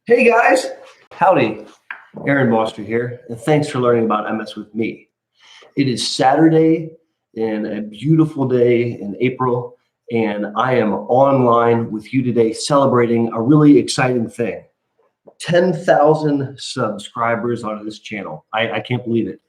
Hey guys, howdy. Aaron Boster here, and thanks for learning about MS with me. It is Saturday and a beautiful day in April, and I am online with you today celebrating a really exciting thing. 10,000 subscribers on this channel. I can't believe it.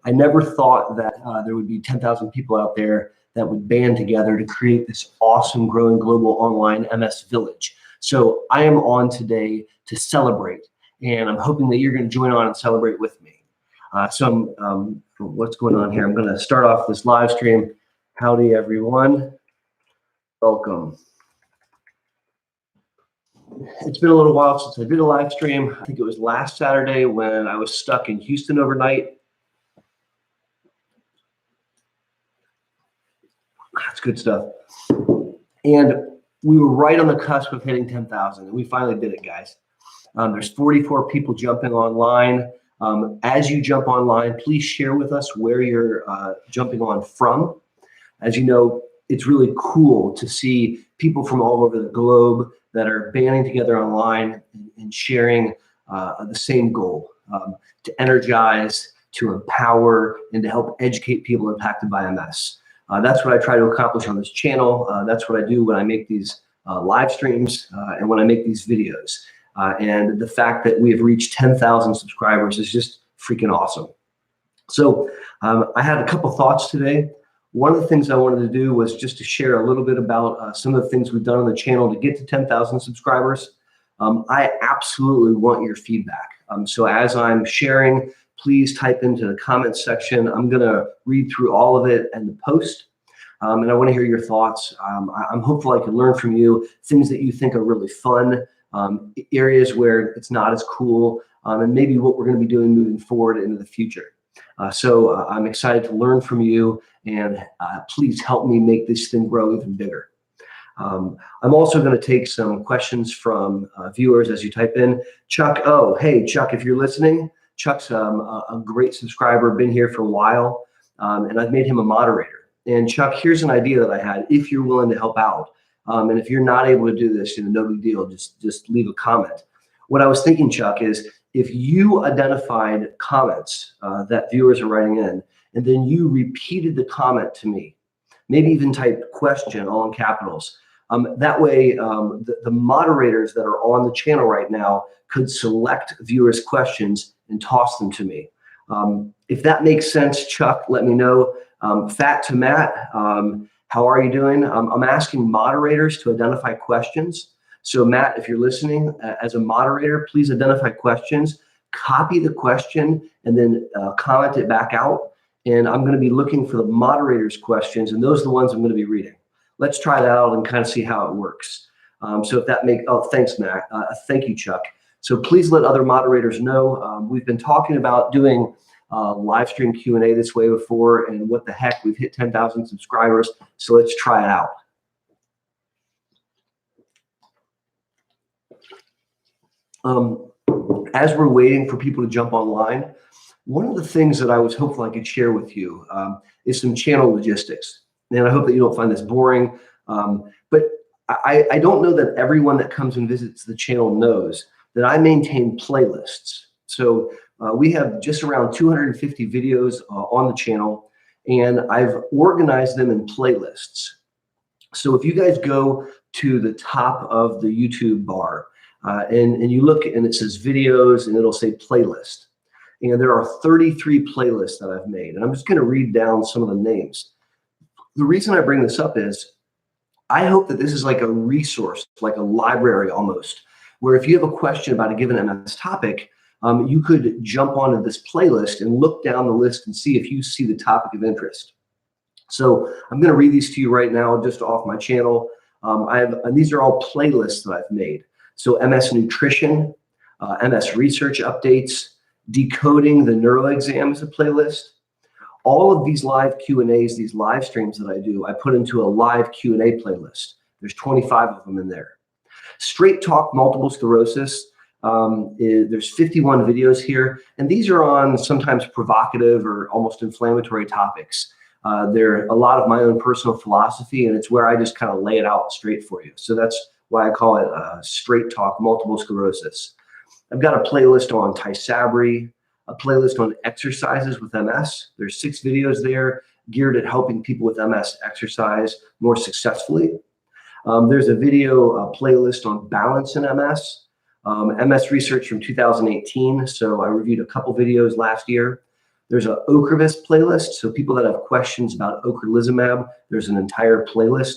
I never thought that there would be 10,000 people out there that would band together to create this awesome, growing global online MS village. So I am on today to celebrate, and I'm hoping that you're going to join on and celebrate with me. What's going on here? I'm going to start off this live stream. Howdy, everyone. Welcome. It's been a little while since I did a live stream. I think it was last Saturday when I was stuck in Houston overnight. That's good stuff. And we were right on the cusp of hitting 10,000, and we finally did it, guys. There's 44 people jumping online. As you jump online, please share with us where you're jumping on from. As you know, it's really cool to see people from all over the globe that are banding together online and sharing the same goal, to energize, to empower, and to help educate people impacted by MS. That's what I try to accomplish on this channel. That's what I do when I make these live streams and when I make these videos. And the fact that we have reached 10,000 subscribers is just freaking awesome. So I had a couple thoughts today. One of the things I wanted to do was just to share a little bit about some of the things we've done on the channel to get to 10,000 subscribers. I absolutely want your feedback. So as I'm sharing, please type into the comments section. I'm going to read through all of it and the post. And I want to hear your thoughts. I'm hopeful I can learn from you things that you think are really fun, areas where it's not as cool, and maybe what we're going to be doing moving forward into the future. So I'm excited to learn from you, and please help me make this thing grow even bigger. I'm also going to take some questions from viewers as you type in. ChuckO, hey Chuck, if you're listening, Chuck's a great subscriber, been here for a while, and I've made him a moderator. And Chuck, here's an idea that I had, if you're willing to help out. And if you're not able to do this, no big deal, just leave a comment. What I was thinking, Chuck, is if you identified comments that viewers are writing in, and then you repeated the comment to me, maybe even typed question all in capitals. That way, the moderators that are on the channel right now could select viewers' questions and toss them to me. If that makes sense, Chuck, let me know. Fat2Matt, how are you doing? I'm asking moderators to identify questions. So Matt, if you're listening, as a moderator, please identify questions, copy the question, and then comment it back out. And I'm going to be looking for the moderators' questions, and those are the ones I'm going to be reading. Let's try that out and kind of see how it works. So if that makes, oh, thanks, Matt. Thank you, Chuck. So please let other moderators know. We've been talking about doing live stream Q&A this way before, and what the heck, we've hit 10,000 subscribers, so let's try it out. As we're waiting for people to jump online, one of the things that I was hopeful I could share with you is some channel logistics. And I hope that you don't find this boring, but I don't know that everyone that comes and visits the channel knows that I maintain playlists. So we have just around 250 videos on the channel, and I've organized them in playlists. So if you guys go to the top of the YouTube bar and you look and it says videos and it'll say playlist, and there are 33 playlists that I've made, and I'm just going to read down some of the names. The reason I bring this up is I hope that this is like a resource, like a library almost, where if you have a question about a given MS topic, you could jump onto this playlist and look down the list and see if you see the topic of interest. So I'm going to read these to you right now, just off my channel. And these are all playlists that I've made. So MS nutrition, MS research updates, decoding the neuro exam is a playlist. All of these live Q&As, these live streams that I do, I put into a live Q&A playlist. There's 25 of them in there. Straight Talk Multiple Sclerosis. There's 51 videos here, and these are on sometimes provocative or almost inflammatory topics. They're a lot of my own personal philosophy, and it's where I just kind of lay it out straight for you. So that's why I call it Straight Talk Multiple Sclerosis. I've got a playlist on Tysabri, a playlist on exercises with MS. There's 6 videos there geared at helping people with MS exercise more successfully. There's a video playlist on balance in MS, MS research from 2018. So I reviewed a couple videos last year. There's an Ocrevus playlist. So people that have questions about ocrelizumab, there's an entire playlist.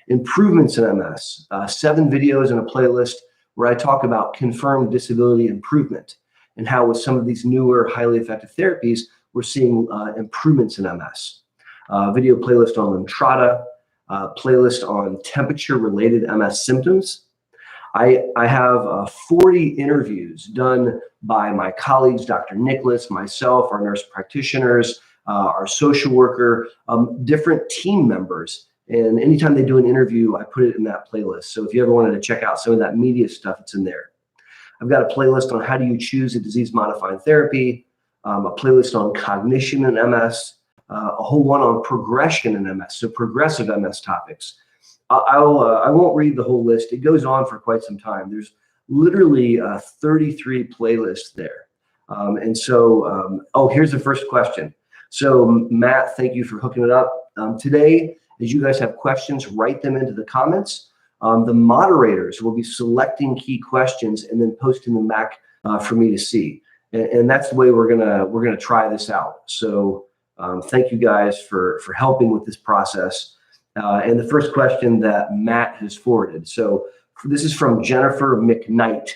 Improvements in MS, 7 videos in a playlist where I talk about confirmed disability improvement and how with some of these newer, highly effective therapies, we're seeing improvements in MS. Video playlist on Lemtrada, playlist on temperature-related MS symptoms. I have 40 interviews done by my colleagues, Dr. Nicholas, myself, our nurse practitioners, our social worker, different team members. And anytime they do an interview, I put it in that playlist. So if you ever wanted to check out some of that media stuff, it's in there. I've got a playlist on how do you choose a disease-modifying therapy, a playlist on cognition in MS, a whole one on progression in MS, so progressive MS topics. I won't read the whole list. It goes on for quite some time. There's literally 33 playlists there. Oh, here's the first question. So Matt, thank you for hooking it up. Today, as you guys have questions, write them into the comments. The moderators will be selecting key questions and then posting them back for me to see. And that's the way we're gonna try this out. So thank you guys for helping with this process. And the first question that Matt has forwarded. So this is from Jennifer McKnight.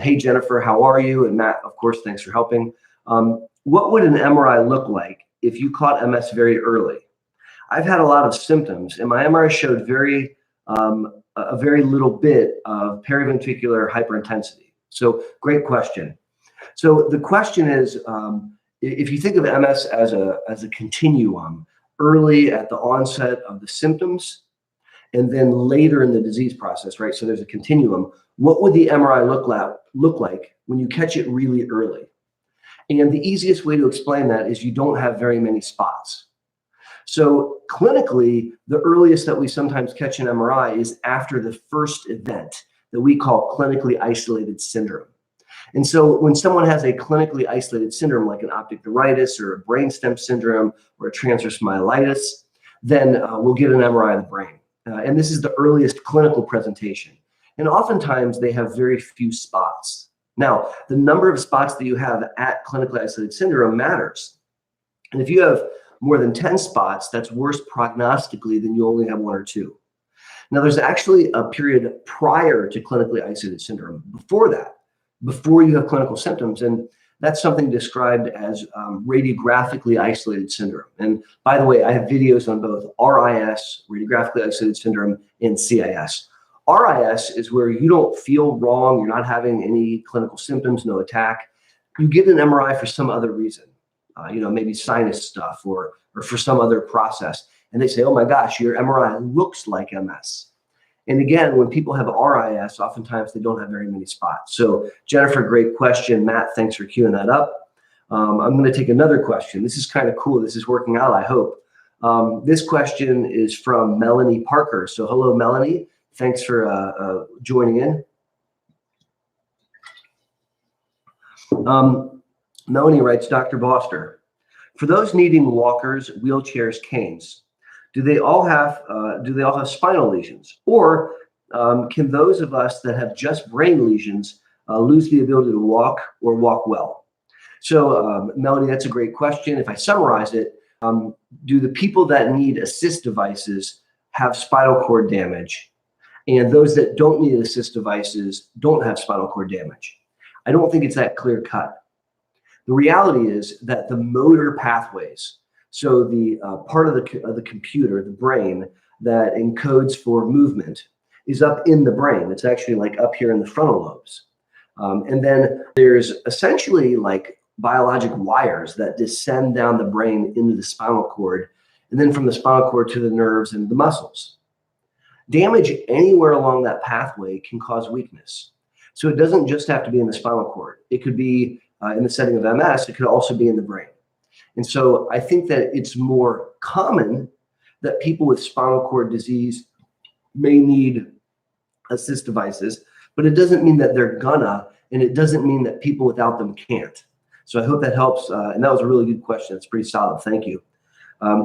Hey Jennifer, how are you? And Matt, of course, thanks for helping. What would an MRI look like if you caught MS very early? I've had a lot of symptoms, and my MRI showed a very little bit of periventricular hyperintensity. So great question. So the question is, if you think of MS as a continuum, early at the onset of the symptoms, and then later in the disease process, right? So there's a continuum. What would the MRI look like when you catch it really early? And the easiest way to explain that is you don't have very many spots. So clinically, the earliest that we sometimes catch an MRI is after the first event that we call clinically isolated syndrome. And so when someone has a clinically isolated syndrome like an optic neuritis or a brainstem syndrome or a transverse myelitis, then we'll get an MRI of the brain. And this is the earliest clinical presentation. And oftentimes they have very few spots. Now, the number of spots that you have at clinically isolated syndrome matters. And if you have more than 10 spots, that's worse prognostically than you only have 1 or 2. Now, there's actually a period prior to clinically isolated syndrome, before that, before you have clinical symptoms, and that's something described as radiographically isolated syndrome. And by the way, I have videos on both RIS, radiographically isolated syndrome, and CIS. RIS is where you don't feel wrong, you're not having any clinical symptoms, no attack. You get an MRI for some other reason. Maybe sinus stuff or for some other process. And they say, oh my gosh, your MRI looks like MS. And again, when people have RIS, oftentimes they don't have very many spots. So Jennifer, great question. Matt, thanks for queuing that up. I'm going to take another question. This is kind of cool. This is working out, I hope. This question is from Melanie Parker. So hello, Melanie. Thanks for joining in. Melanie writes, Dr. Boster, for those needing walkers, wheelchairs, canes, do they all have spinal lesions, or can those of us that have just brain lesions lose the ability to walk or walk well? So Melanie, that's a great question. If I summarize it, do the people that need assist devices have spinal cord damage, and those that don't need assist devices don't have spinal cord damage? I don't think it's that clear cut. The reality is that the motor pathways, so the part of the computer, the brain, that encodes for movement is up in the brain. It's actually like up here in the frontal lobes. And then there's essentially like biologic wires that descend down the brain into the spinal cord, and then from the spinal cord to the nerves and the muscles. Damage anywhere along that pathway can cause weakness. So it doesn't just have to be in the spinal cord. It could be in the setting of MS, it could also be in the brain. And so I think that it's more common that people with spinal cord disease may need assist devices, but it doesn't mean that they're gonna and it doesn't mean that people without them can't. So I hope that helps. And that was a really good question. It's pretty solid. Thank you.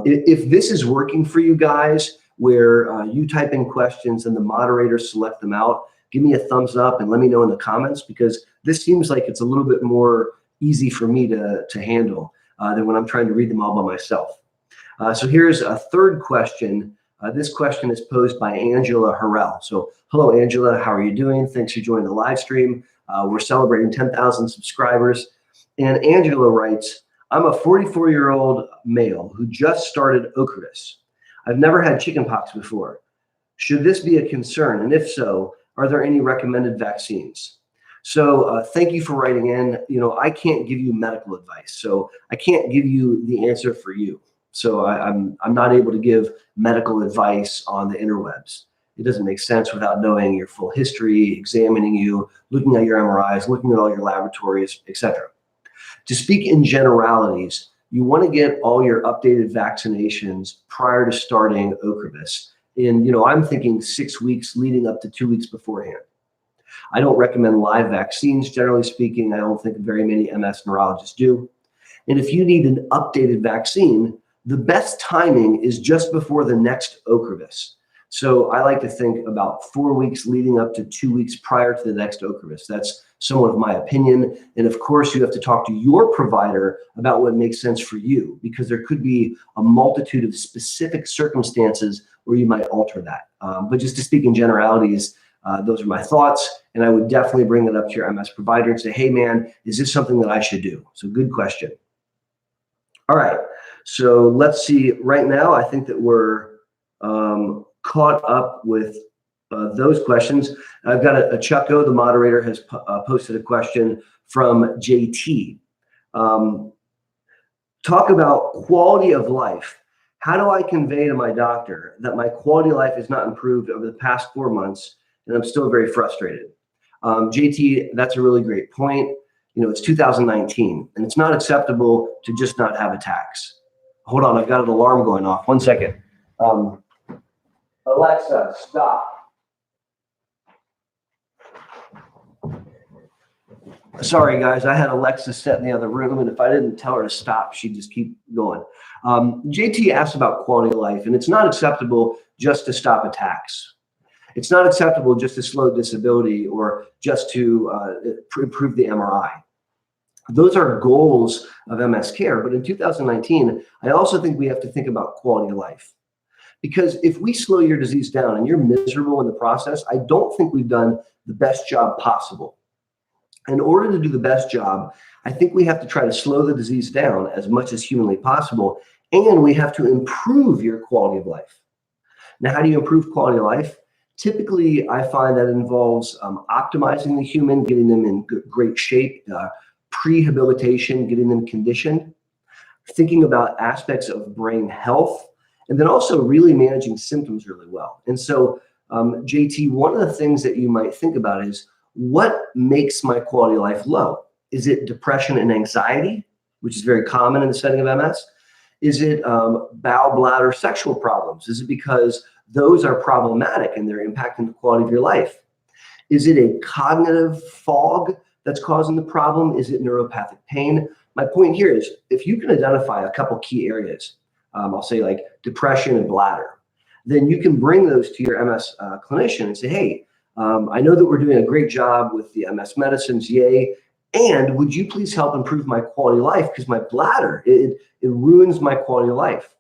If this is working for you guys, where you type in questions and the moderators select them out, give me a thumbs up and let me know in the comments, because this seems like it's a little bit more easy for me to handle than when I'm trying to read them all by myself. So here's a third question. This question is posed by Angela Harrell. So hello, Angela. How are you doing? Thanks for joining the live stream. We're celebrating 10,000 subscribers. And Angela writes, I'm a 44-year-old male who just started Ocrevus. I've never had chickenpox before. Should this be a concern? And if so, are there any recommended vaccines? So thank you for writing in. You know, I can't give you medical advice, so I can't give you the answer for you. So I'm not able to give medical advice on the interwebs. It doesn't make sense without knowing your full history, examining you, looking at your MRIs, looking at all your laboratories, etc. To speak in generalities, you want to get all your updated vaccinations prior to starting Ocrevus. And, you know, I'm thinking 6 weeks leading up to 2 weeks beforehand. I don't recommend live vaccines, generally speaking. I don't think very many MS neurologists do. And if you need an updated vaccine, the best timing is just before the next Ocrevus. So I like to think about 4 weeks leading up to 2 weeks prior to the next Ocrevus. That's somewhat of my opinion. And of course, you have to talk to your provider about what makes sense for you, because there could be a multitude of specific circumstances where you might alter that. But just to speak in generalities, those are my thoughts. And I would definitely bring that up to your MS provider and say, hey, man, is this something that I should do? So good question. All right. So let's see. Right now, I think that we're caught up with those questions. I've got a ChuckO, the moderator, has posted a question from JT. Talk about quality of life. How do I convey to my doctor that my quality of life is not improved over the past 4 months and I'm still very frustrated? JT, that's a really great point. You know, it's 2019 and it's not acceptable to just not have attacks. Hold on, I've got an alarm going off. 1 second. Alexa, stop. Sorry, guys, I had Alexa set in the other room, and if I didn't tell her to stop, she'd just keep going. JT asked about quality of life, and it's not acceptable just to stop attacks. It's not acceptable just to slow disability or just to improve the MRI. Those are goals of MS care, but in 2019, I also think we have to think about quality of life. Because if we slow your disease down and you're miserable in the process, I don't think we've done the best job possible. In order to do the best job, I think we have to try to slow the disease down as much as humanly possible, and we have to improve your quality of life. Now, how do you improve quality of life? Typically, I find that involves optimizing the human, getting them in great shape, prehabilitation, getting them conditioned, thinking about aspects of brain health, and then also really managing symptoms really well. And so, JT, one of the things that you might think about is, what makes my quality of life low? Is it depression and anxiety, which is very common in the setting of MS? Is it bowel, bladder, sexual problems? Is it because those are problematic and they're impacting the quality of your life? Is it a cognitive fog that's causing the problem? Is it neuropathic pain? My point here is, if you can identify a couple key areas, I'll say like depression and bladder, then you can bring those to your MS clinician and say, hey, I know that we're doing a great job with the MS medicines, yay. And would you please help improve my quality of life? Because my bladder, it ruins my quality of life.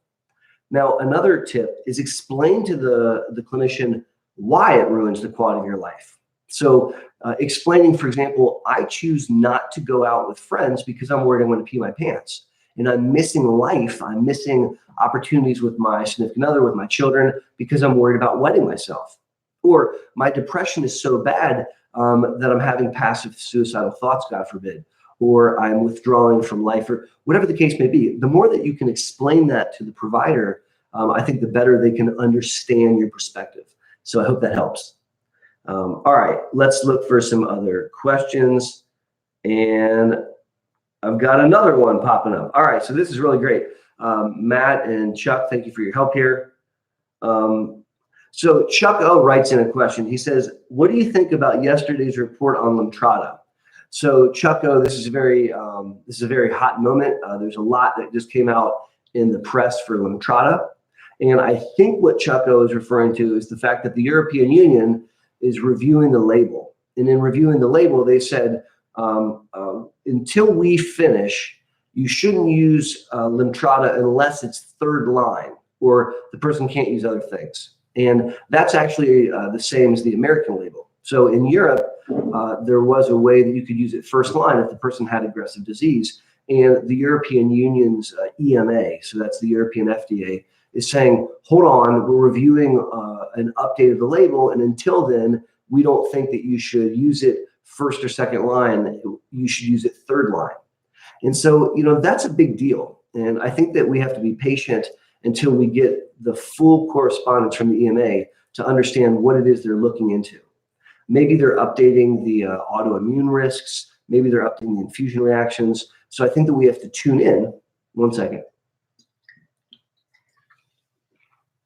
Now, another tip is explain to the clinician why it ruins the quality of your life. So explaining, for example, I choose not to go out with friends because I'm worried I'm going to pee my pants. And I'm missing life. I'm missing opportunities with my significant other, with my children, because I'm worried about wetting myself. Or my depression is so bad that I'm having passive suicidal thoughts, God forbid, or I'm withdrawing from life, or whatever the case may be. The more that you can explain that to the provider, I think the better they can understand your perspective. So I hope that helps. All right, let's look for some other questions. And I've got another one popping up. All right, so this is really great. Matt and Chuck, thank you for your help here. So ChuckO writes in a question. He says, what do you think about yesterday's report on Lemtrada? So ChuckO, this is a very hot moment. There's a lot that just came out in the press for Lemtrada. And I think what ChuckO is referring to is the fact that the European Union is reviewing the label. And in reviewing the label, they said, until we finish, you shouldn't use Lemtrada unless it's third line or the person can't use other things. And that's actually the same as the American label. So in Europe, there was a way that you could use it first line if the person had aggressive disease. And the European Union's EMA, so that's the European FDA, is saying, hold on, we're reviewing an update of the label. And until then, we don't think that you should use it first or second line. You should use it third line. And so, that's a big deal. And I think that we have to be patient until we get the full correspondence from the EMA to understand what it is they're looking into. Maybe they're updating the autoimmune risks. Maybe they're updating the infusion reactions. So I think that we have to tune in. One second.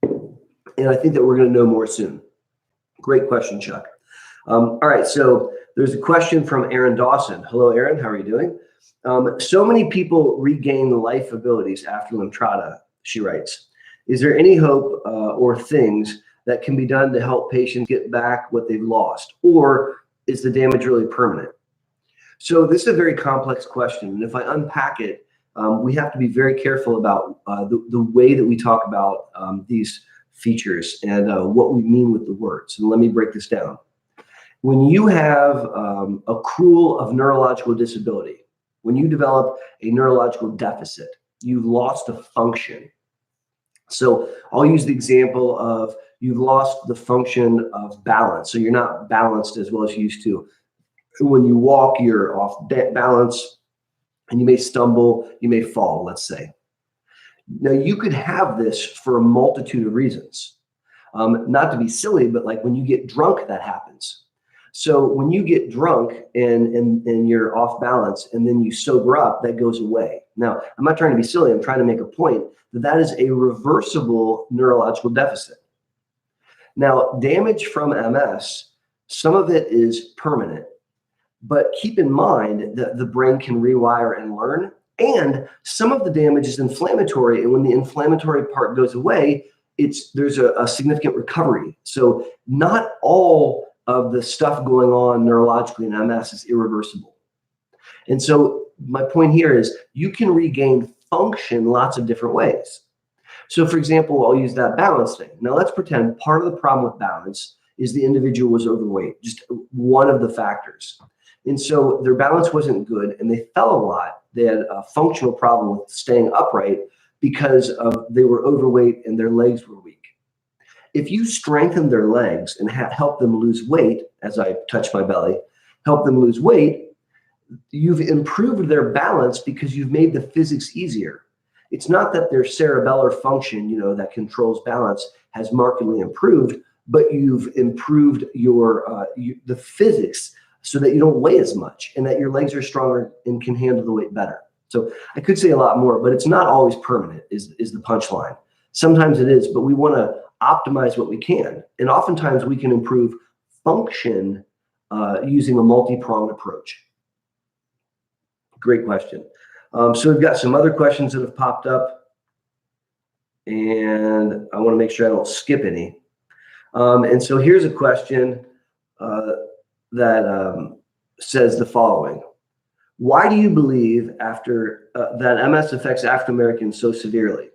And I think that we're going to know more soon. Great question, Chuck. All right, so there's a question from Aaron Dawson. Hello, Aaron. How are you doing? So many people regain the life abilities after Lemtrada, she writes. Is there any hope or things that can be done to help patients get back what they've lost? Or is the damage really permanent? So this is a very complex question. And if I unpack it, we have to be very careful about the way that we talk about these features and what we mean with the words. And let me break this down. When you have accrual of neurological disability, when you develop a neurological deficit, you've lost a function. So I'll use the example of you've lost the function of balance. So you're not balanced as well as you used to. When you walk, you're off balance and you may stumble, you may fall, let's say. Now you could have this for a multitude of reasons. Not to be silly, but like when you get drunk, that happens. So when you get drunk and you're off balance and then you sober up, that goes away. Now, I'm not trying to be silly. I'm trying to make a point that is a reversible neurological deficit. Now, damage from MS, some of it is permanent, but keep in mind that the brain can rewire and learn, and some of the damage is inflammatory. And when the inflammatory part goes away, there's a significant recovery. So not all of the stuff going on neurologically in MS is irreversible. And so my point here is you can regain function lots of different ways. So for example, I'll use that balance thing. Now let's pretend part of the problem with balance is the individual was overweight, just one of the factors. And so their balance wasn't good and they fell a lot. They had a functional problem with staying upright because they were overweight and their legs were weak. If you strengthen their legs and help them lose weight, as I touch my belly, help them lose weight, you've improved their balance because you've made the physics easier. It's not that their cerebellar function, that controls balance has markedly improved, but you've improved the physics so that you don't weigh as much and that your legs are stronger and can handle the weight better. So I could say a lot more, but it's not always permanent is the punchline. Sometimes it is, but we want to optimize what we can. And oftentimes we can improve function using a multi-pronged approach. Great question. So we've got some other questions that have popped up, and I want to make sure I don't skip any. And so here's a question that says the following. Why do you believe that MS affects African Americans so severely?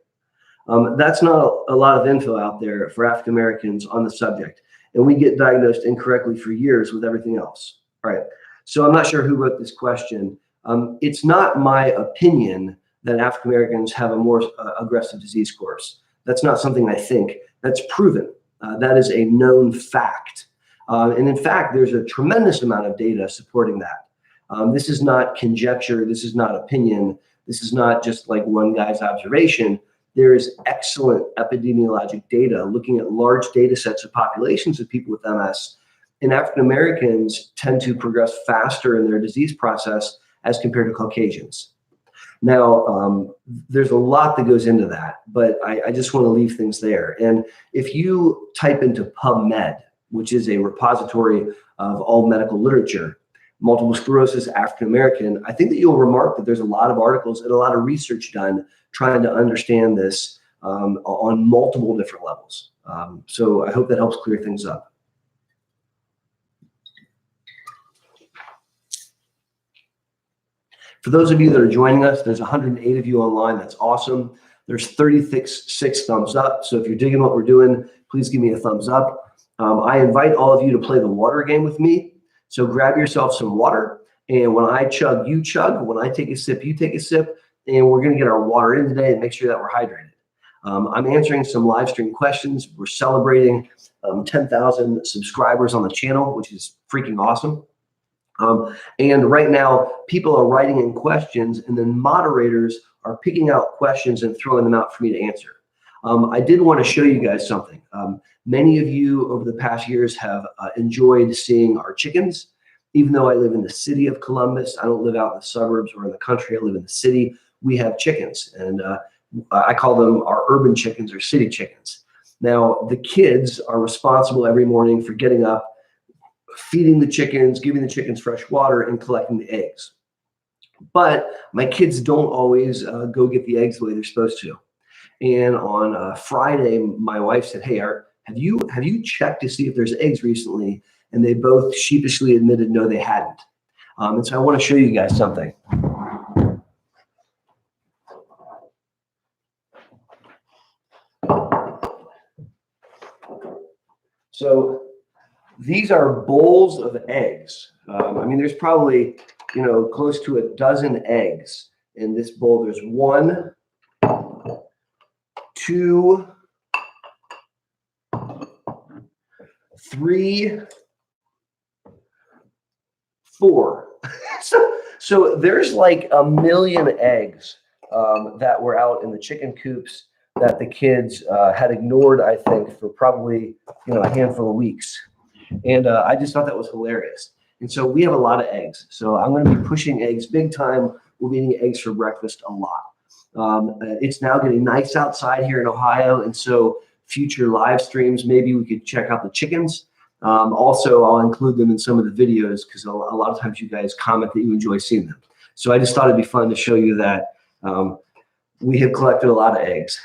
That's not a lot of info out there for African Americans on the subject, and we get diagnosed incorrectly for years with everything else. All right, so I'm not sure who wrote this question. It's not my opinion that African Americans have a more aggressive disease course. That's not something I think. That's proven. That is a known fact. And in fact, there's a tremendous amount of data supporting that. This is not conjecture. This is not opinion. This is not just like one guy's observation. There is excellent epidemiologic data looking at large data sets of populations of people with MS. And African Americans tend to progress faster in their disease process as compared to Caucasians. Now, there's a lot that goes into that, but I just want to leave things there. And if you type into PubMed, which is a repository of all medical literature, multiple sclerosis, African American, I think that you'll remark that there's a lot of articles and a lot of research done trying to understand this on multiple different levels. So I hope that helps clear things up. For those of you that are joining us, there's 108 of you online. That's awesome. There's 36 thumbs up. So if you're digging what we're doing, please give me a thumbs up. I invite all of you to play the water game with me. So grab yourself some water. And when I chug, you chug. When I take a sip, you take a sip. And we're going to get our water in today and make sure that we're hydrated. I'm answering some live stream questions. We're celebrating 10,000 subscribers on the channel, which is freaking awesome. And right now, people are writing in questions, and then moderators are picking out questions and throwing them out for me to answer. I did want to show you guys something. Many of you over the past years have enjoyed seeing our chickens. Even though I live in the city of Columbus, I don't live out in the suburbs or in the country. I live in the city. We have chickens, and I call them our urban chickens or city chickens. Now, the kids are responsible every morning for getting up, feeding the chickens, giving the chickens fresh water, and collecting the eggs. But my kids don't always go get the eggs the way they're supposed to. And on Friday, my wife said, "Hey, Art, have you checked to see if there's eggs recently?" And they both sheepishly admitted no, they hadn't. And so I want to show you guys something. So these are bowls of eggs. I mean, there's probably, close to a dozen eggs in this bowl. There's 1, 2, 3, 4. So there's like 1 million eggs that were out in the chicken coops that the kids had ignored, I think, for probably a handful of weeks. And I just thought that was hilarious. And so we have a lot of eggs. So I'm going to be pushing eggs big time. We'll be eating eggs for breakfast a lot. It's now getting nice outside here in Ohio. And so future live streams, maybe we could check out the chickens. Also, I'll include them in some of the videos because a lot of times you guys comment that you enjoy seeing them. So I just thought it'd be fun to show you that we have collected a lot of eggs.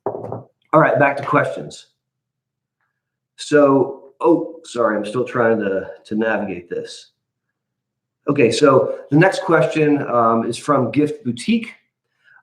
All right, back to questions. So, sorry, I'm still trying to navigate this. Okay, so the next question is from Gift Boutique.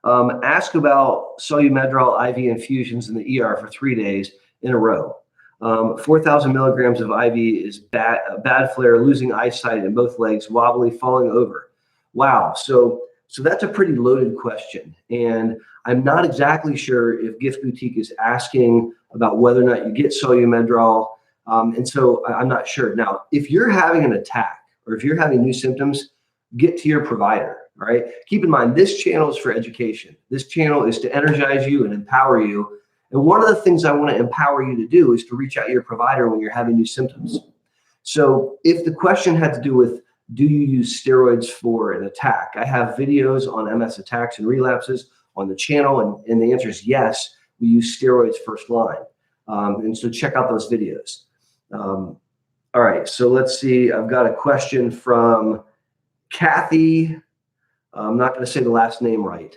Ask about Solumedrol IV infusions in the ER for 3 days in a row. 4,000 milligrams of IV is bad flare, losing eyesight in both legs, wobbly, falling over. Wow, so that's a pretty loaded question. And I'm not exactly sure if Gift Boutique is asking about whether or not you get Solumedrol. And so I'm not sure. Now, if you're having an attack or if you're having new symptoms, get to your provider, all right? Keep in mind, this channel is for education. This channel is to energize you and empower you. And one of the things I want to empower you to do is to reach out to your provider when you're having new symptoms. So if the question had to do with, do you use steroids for an attack? I have videos on MS attacks and relapses on the channel, and the answer is yes, we use steroids first line. And so check out those videos. All right, so let's see. I've got a question from Kathy. I'm not going to say the last name right.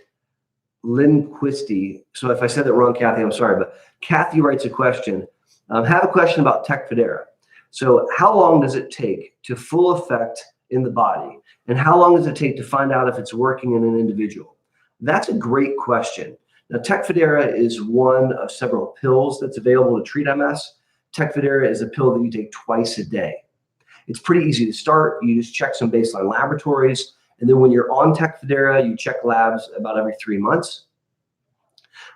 Lindquisty. So if I said that wrong, Kathy, I'm sorry. But Kathy writes a question. Have a question about Tecfidera. So how long does it take to full effect in the body? And how long does it take to find out if it's working in an individual? That's a great question. Now, Tecfidera is one of several pills that's available to treat MS. Tecfidera is a pill that you take twice a day. It's pretty easy to start. You just check some baseline laboratories. And then when you're on Tecfidera, you check labs about every 3 months.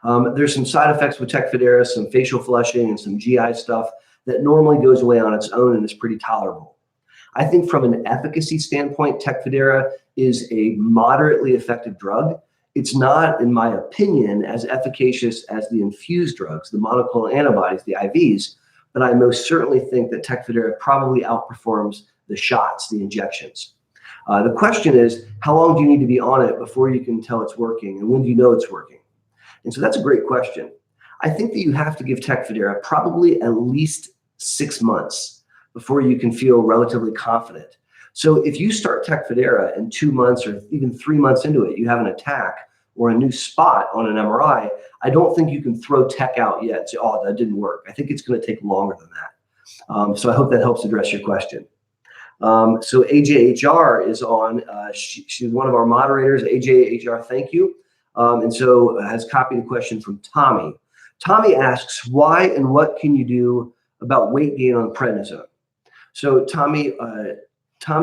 There's some side effects with Tecfidera, some facial flushing and some GI stuff that normally goes away on its own and is pretty tolerable. I think from an efficacy standpoint, Tecfidera is a moderately effective drug. It's not, in my opinion, as efficacious as the infused drugs, the monoclonal antibodies, the IVs, but I most certainly think that Tecfidera probably outperforms the shots, the injections. The question is, how long do you need to be on it before you can tell it's working, and when do you know it's working? And so that's a great question. I think that you have to give Tecfidera probably at least 6 months before you can feel relatively confident. So if you start Tecfidera and 2 months or even 3 months into it, you have an attack or a new spot on an MRI, I don't think you can throw tech out yet and say, oh, that didn't work. I think it's going to take longer than that. So I hope that helps address your question. So AJHR is on. She's one of our moderators. AJHR, thank you. And so has copied a question from Tommy. Tommy asks, why and what can you do about weight gain on prednisone? So Tommy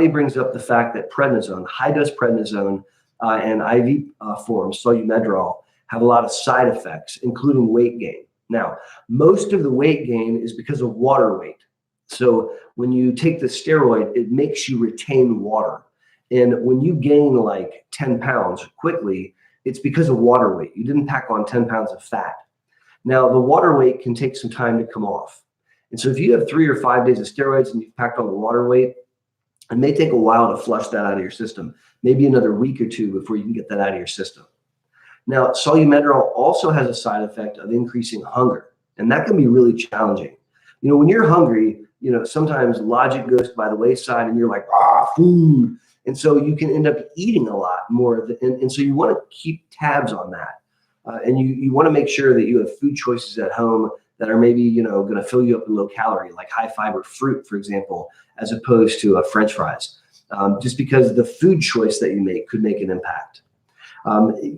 brings up the fact that prednisone, high-dose prednisone, and IV forms, solumedrol, have a lot of side effects, including weight gain. Now, most of the weight gain is because of water weight. So when you take the steroid, it makes you retain water. And when you gain like 10 pounds quickly, it's because of water weight. You didn't pack on 10 pounds of fat. Now, the water weight can take some time to come off. And so if you have 3 or 5 days of steroids and you've packed on the water weight, it may take a while to flush that out of your system, maybe another week or 2 before you can get that out of your system. Now, solumedrol also has a side effect of increasing hunger, and that can be really challenging. You know, when you're hungry, you know, sometimes logic goes by the wayside and you're like, food. And so you can end up eating a lot more. And so you want to keep tabs on that. And you want to make sure that you have food choices at home that are maybe, you know, going to fill you up in low calorie, like high fiber fruit, for example, as opposed to French fries, just because the food choice that you make could make an impact.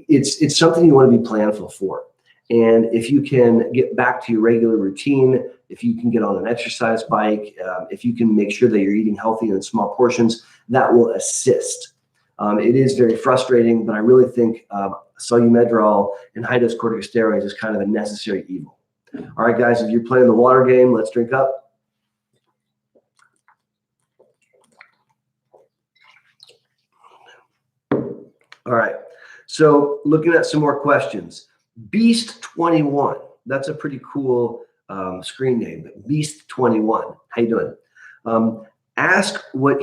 It's something you want to be planful for. And if you can get back to your regular routine, if you can get on an exercise bike, if you can make sure that you're eating healthy and in small portions, that will assist. It is very frustrating, but I really think solumedrol and high-dose corticosteroids is kind of a necessary evil. All right, guys, if you're playing the water game, let's drink up. All right, so looking at some more questions. Beast21, that's a pretty cool screen name. Beast21, how you doing? Ask that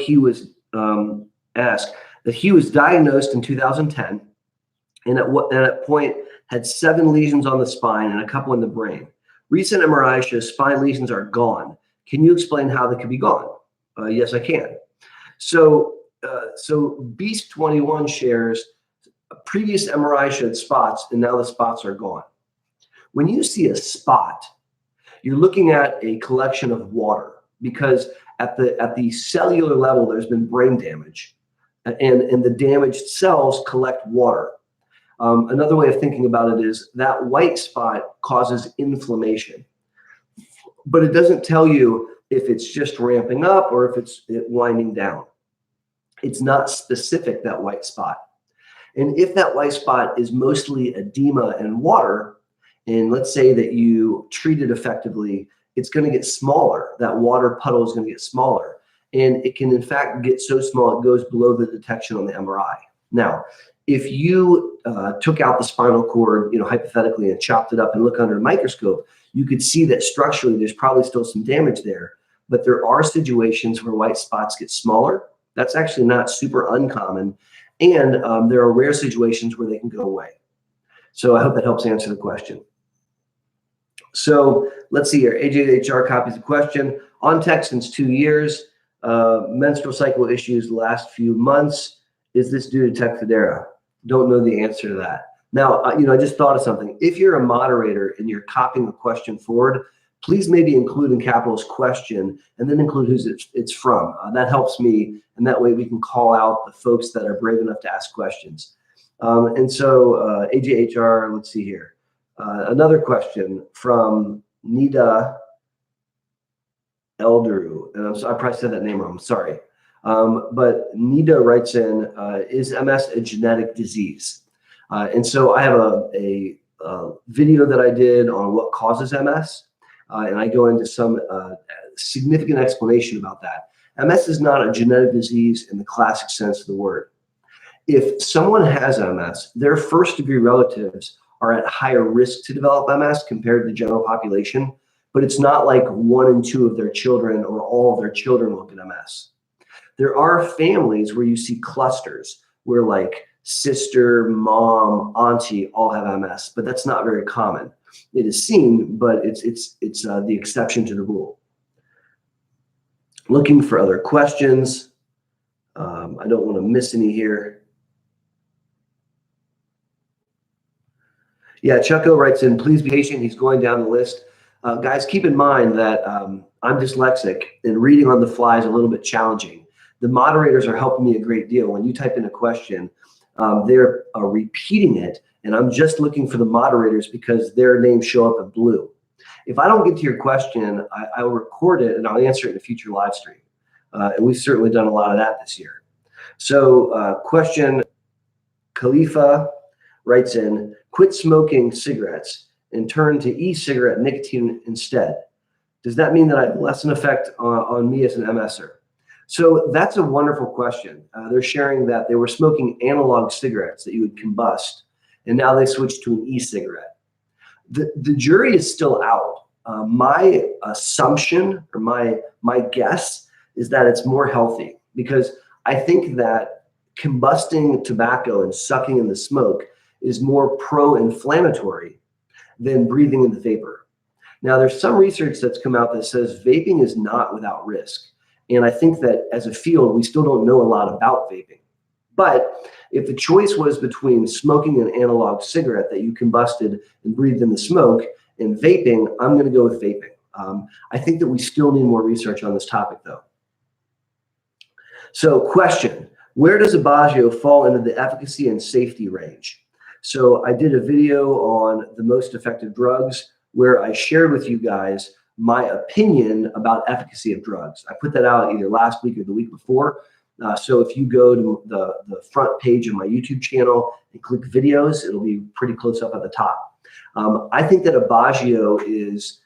he was diagnosed in 2010, and at that point had 7 lesions on the spine and a couple in the brain. Recent MRI shows spine lesions are gone. Can you explain how they could be gone? Yes, I can. So Beast21 shares a previous MRI showed spots, and now the spots are gone. When you see a spot, you're looking at a collection of water, because at the cellular level, there's been brain damage, and the damaged cells collect water. Another way of thinking about it is that white spot causes inflammation, but it doesn't tell you if it's just ramping up or if it's winding down. It's not specific, that white spot. And if that white spot is mostly edema and water, and let's say that you treat it effectively, it's going to get smaller. That water puddle is going to get smaller. And it can, in fact, get so small it goes below the detection on the MRI. Now, if you took out the spinal cord, hypothetically, and chopped it up and look under a microscope, you could see that structurally there's probably still some damage there. But there are situations where white spots get smaller. That's actually not super uncommon. And there are rare situations where they can go away. So I hope that helps answer the question. So let's see here. AJHR copies the question. On tech since 2 years. Menstrual cycle issues the last few months. Is this due to Tecfidera? Don't know the answer to that. Now, I just thought of something. If you're a moderator and you're copying a question forward, please maybe include in capitals question and then include who it's from. That helps me, and that way we can call out the folks that are brave enough to ask questions. And so AJHR, let's see here. Another question from Nida Elderu, and I probably said that name wrong, I'm sorry. But Nida writes in, is MS a genetic disease? And so I have a video that I did on what causes MS, and I go into some significant explanation about that. MS is not a genetic disease in the classic sense of the word. If someone has MS, their first-degree relatives are at higher risk to develop MS compared to the general population, but it's not like 1 in 2 of their children or all of their children will get MS. There are families where you see clusters where like sister, mom, auntie all have MS, but that's not very common. It is seen, but it's the exception to the rule. Looking for other questions. I don't want to miss any here. Yeah, ChuckO writes in, please be patient. He's going down the list. Guys, keep in mind that I'm dyslexic and reading on the fly is a little bit challenging. The moderators are helping me a great deal. When you type in a question, they're repeating it, and I'm just looking for the moderators because their names show up in blue. If I don't get to your question, I will record it and I'll answer it in a future live stream. And we've certainly done a lot of that this year. So question, Khalifa writes in, quit smoking cigarettes and turn to e-cigarette nicotine instead. Does that mean that I have less an effect on me as an MSer? So that's a wonderful question. They're sharing that they were smoking analog cigarettes that you would combust, and now they switched to an e-cigarette. The jury is still out. My assumption or my guess is that it's more healthy, because I think that combusting tobacco and sucking in the smoke is more pro-inflammatory than breathing in the vapor. Now, there's some research that's come out that says vaping is not without risk. And I think that as a field, we still don't know a lot about vaping. But if the choice was between smoking an analog cigarette that you combusted and breathed in the smoke and vaping, I'm going to go with vaping. I think that we still need more research on this topic, though. So question, where does Aubagio fall into the efficacy and safety range? So I did a video on the most effective drugs where I shared with you guys my opinion about efficacy of drugs. I put that out either last week or the week before. So if you go to the front page of my YouTube channel and click videos, it'll be pretty close up at the top. I think that Aubagio is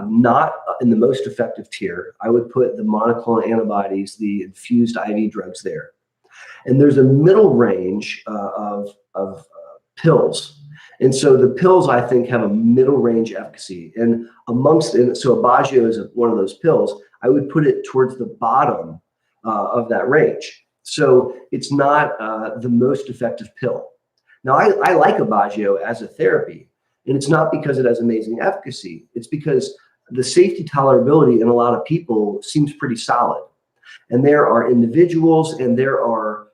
not in the most effective tier. I would put the monoclonal antibodies, the infused IV drugs there. And there's a middle range of pills. And so the pills, I think, have a middle range efficacy. And so Aubagio is one of those pills. I would put it towards the bottom of that range. So it's not the most effective pill. Now, I like Aubagio as a therapy, and it's not because it has amazing efficacy. It's because the safety tolerability in a lot of people seems pretty solid. And there are individuals and there are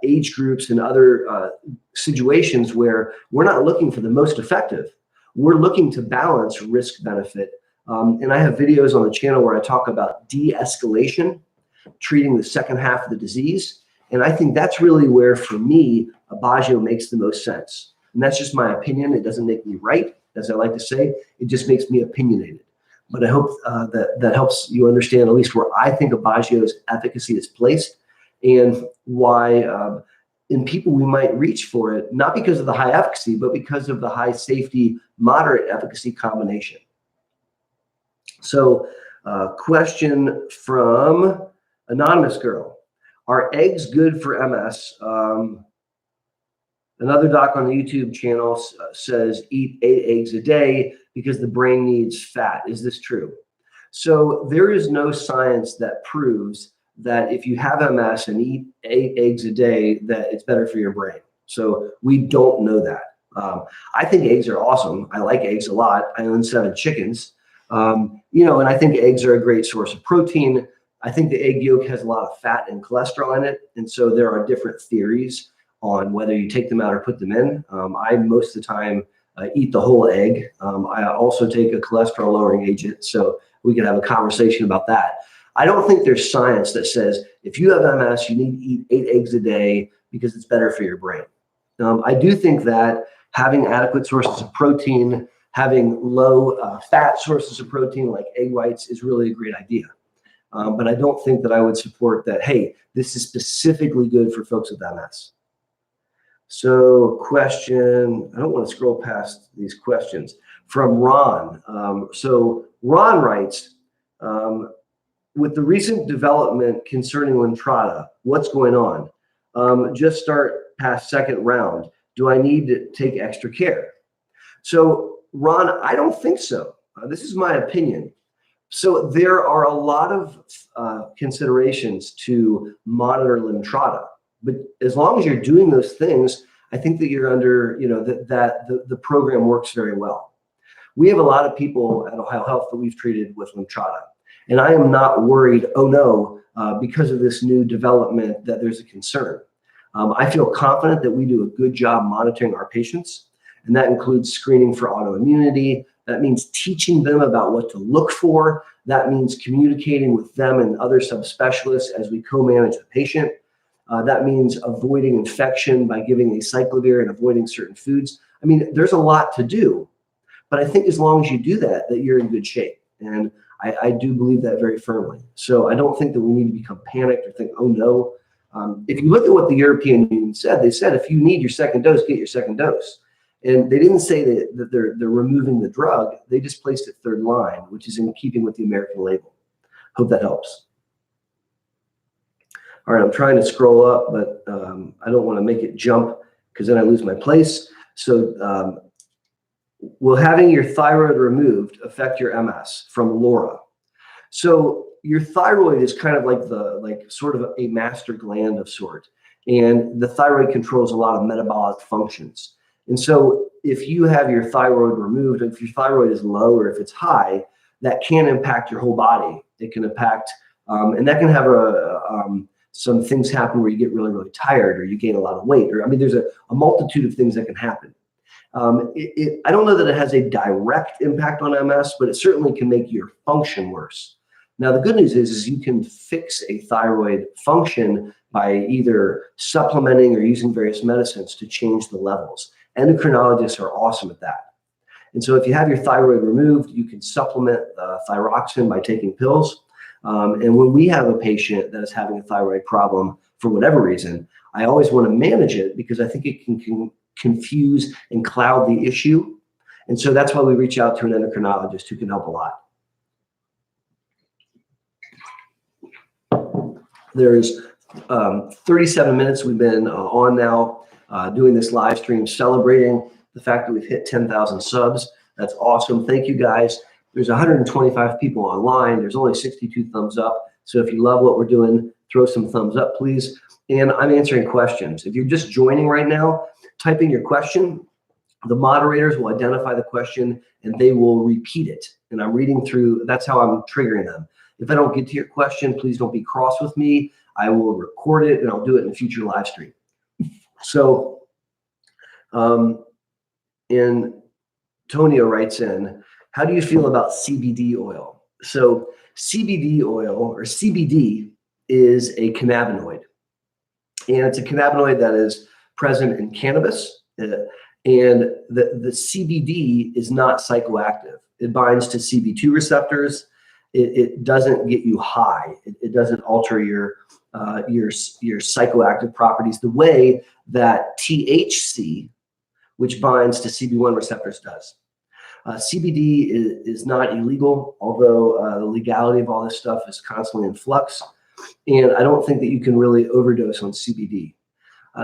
age groups and other situations where we're not looking for the most effective. We're looking to balance risk benefit. And I have videos on the channel where I talk about de-escalation, treating the second half of the disease. And I think that's really where, for me, Aubagio makes the most sense. And that's just my opinion. It doesn't make me right, as I like to say. It just makes me opinionated. But I hope that helps you understand at least where I think Aubagio's efficacy is placed, and why in people we might reach for it, not because of the high efficacy, but because of the high safety, moderate efficacy combination. So question from Anonymous Girl. Are eggs good for MS? Another doc on the YouTube channel says eat 8 eggs a day because the brain needs fat. Is this true? So there is no science that proves that if you have MS and eat 8 eggs a day, that it's better for your brain. So we don't know that. I think eggs are awesome. I like eggs a lot. I own 7 chickens. And I think eggs are a great source of protein. I think the egg yolk has a lot of fat and cholesterol in it. And so there are different theories on whether you take them out or put them in. I, most of the time, eat the whole egg. I also take a cholesterol lowering agent, so we can have a conversation about that. I don't think there's science that says if you have MS, you need to eat 8 eggs a day because it's better for your brain. I do think that having adequate sources of protein, having low fat sources of protein like egg whites is really a great idea. But I don't think that I would support that, hey, this is specifically good for folks with MS. So question, I don't want to scroll past these questions, from Ron. So Ron writes, with the recent development concerning Lemtrada, what's going on? Just start past second round. Do I need to take extra care? So Ron, I don't think so. This is my opinion. So there are a lot of considerations to monitor Lemtrada. But as long as you're doing those things, I think that you're under, the program works very well. We have a lot of people at Ohio Health that we've treated with Lemtrada. And I am not worried, oh no, because of this new development that there's a concern. I feel confident that we do a good job monitoring our patients, and that includes screening for autoimmunity. That means teaching them about what to look for. That means communicating with them and other subspecialists as we co-manage the patient. That means avoiding infection by giving acyclovir and avoiding certain foods. I mean, there's a lot to do, but I think as long as you do that you're in good shape. And I do believe that very firmly. So I don't think that we need to become panicked or think, oh no. If you look at what the European Union said, they said, if you need your second dose, get your second dose. And they didn't say that they're removing the drug. They just placed it third line, which is in keeping with the American label. Hope that helps. All right, I'm trying to scroll up, but I don't want to make it jump because then I lose my place. So will having your thyroid removed affect your MS? From Laura. So your thyroid is kind of like sort of a master gland of sort. And the thyroid controls a lot of metabolic functions. And so if you have your thyroid removed, if your thyroid is low or if it's high, that can impact your whole body. It can impact, and that can have some things happen where you get really, really tired or you gain a lot of weight. Or I mean, there's a multitude of things that can happen. I don't know that it has a direct impact on MS, but it certainly can make your function worse. Now, the good news is you can fix a thyroid function by either supplementing or using various medicines to change the levels. Endocrinologists are awesome at that. And so if you have your thyroid removed, you can supplement thyroxine by taking pills. And when we have a patient that is having a thyroid problem for whatever reason, I always want to manage it because I think it can confuse and cloud the issue. And so that's why we reach out to an endocrinologist who can help a lot. There's 37 minutes we've been on now doing this live stream, celebrating the fact that we've hit 10,000 subs. That's awesome. Thank you guys. There's 125 people online. There's only 62 thumbs up. So if you love what we're doing, throw some thumbs up, please. And I'm answering questions. If you're just joining right now, type in your question. The moderators will identify the question and they will repeat it. And I'm reading through, that's how I'm triggering them. If I don't get to your question, please don't be cross with me. I will record it and I'll do it in a future live stream. So, and Tonio writes in, how do you feel about CBD oil? So CBD oil, or CBD, is a cannabinoid. And it's a cannabinoid that is present in cannabis. And the CBD is not psychoactive. It binds to CB2 receptors. It doesn't get you high. It doesn't alter your psychoactive properties the way that THC, which binds to CB1 receptors, does. CBD is not illegal, although the legality of all this stuff is constantly in flux. And I don't think that you can really overdose on CBD.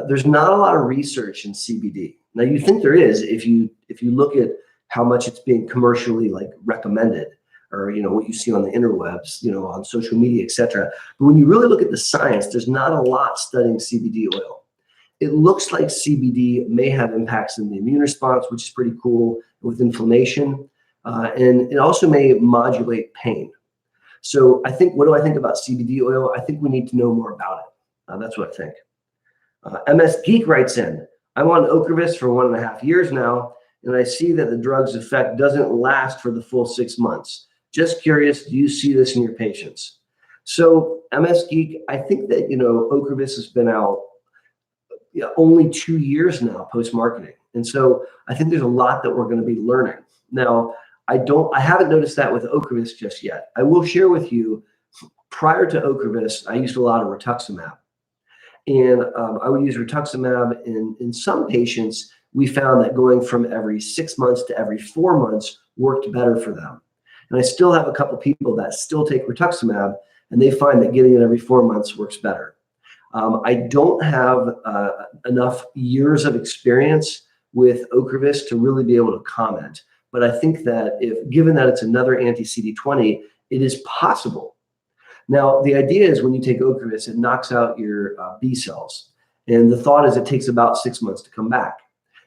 There's not a lot of research in CBD. Now, you think there is if you look at how much it's being commercially recommended, or what you see on the interwebs, on social media, etc. But when you really look at the science, there's not a lot studying CBD oil. It looks like CBD may have impacts in the immune response, which is pretty cool, with inflammation, and it also may modulate pain. So what do I think about CBD oil? I think we need to know more about it. That's what I think. MS Geek writes in, I'm on Ocrevus for 1.5 years now, and I see that the drug's effect doesn't last for the full 6 months. Just curious, do you see this in your patients? So MS Geek, I think that, Ocrevus has been out only 2 years now post-marketing. And so I think there's a lot that we're going to be learning. Now, I haven't noticed that with Ocrevus just yet. I will share with you, prior to Ocrevus, I used a lot of rituximab. And I would use rituximab in some patients. We found that going from every 6 months to every 4 months worked better for them. And I still have a couple people that still take rituximab, and they find that getting it every 4 months works better. I don't have enough years of experience with Ocrevus to really be able to comment. But I think that given that it's another anti-CD20, it is possible. Now, the idea is when you take Ocrevus, it knocks out your B cells. And the thought is it takes about 6 months to come back.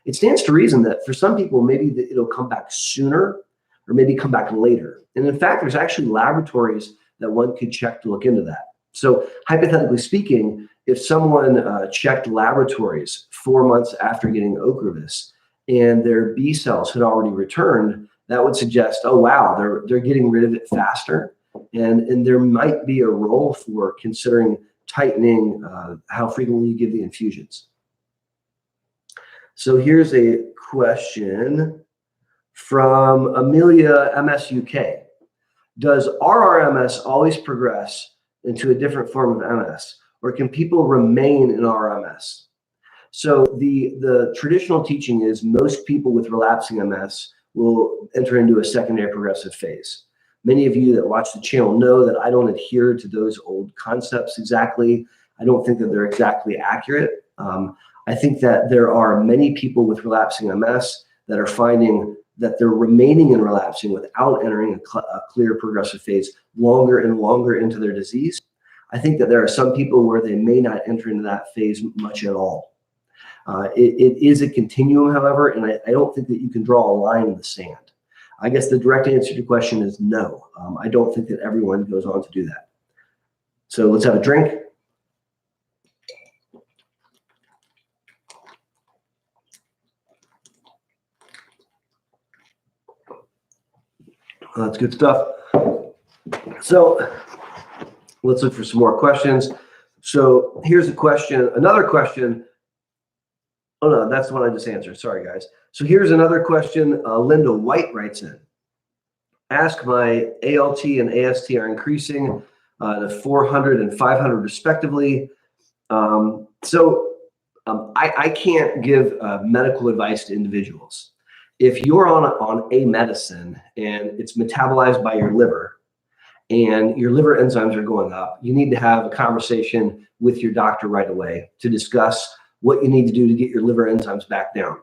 It stands to reason that for some people, maybe it'll come back sooner or maybe come back later. And in fact, there's actually laboratories that one could check to look into that. So hypothetically speaking, if someone checked laboratories 4 months after getting Ocrevus and their B cells had already returned, that would suggest, oh wow, they're getting rid of it faster, and there might be a role for considering tightening how frequently you give the infusions. So here's a question from Amelia, MS UK. Does RRMS always progress into a different form of MS, or can people remain in RRMS? So the traditional teaching is most people with relapsing MS will enter into a secondary progressive phase. Many of you that watch the channel know that I don't adhere to those old concepts exactly. I don't think that they're exactly accurate. I think that there are many people with relapsing MS that are finding that they're remaining in relapsing without entering a clear progressive phase longer and longer into their disease. I think that there are some people where they may not enter into that phase much at all. It is a continuum, however, and I don't think that you can draw a line in the sand. I guess the direct answer to your question is no. I don't think that everyone goes on to do that. So let's have a drink. Well, that's good stuff. So let's look for some more questions. So here's a question, another question. Oh no, that's the one I just answered. Sorry, guys. So here's another question. Linda White writes in. Ask my ALT and AST are increasing to 400 and 500 respectively. I can't give medical advice to individuals. If you're on a medicine and it's metabolized by your liver and your liver enzymes are going up, you need to have a conversation with your doctor right away to discuss what you need to do to get your liver enzymes back down.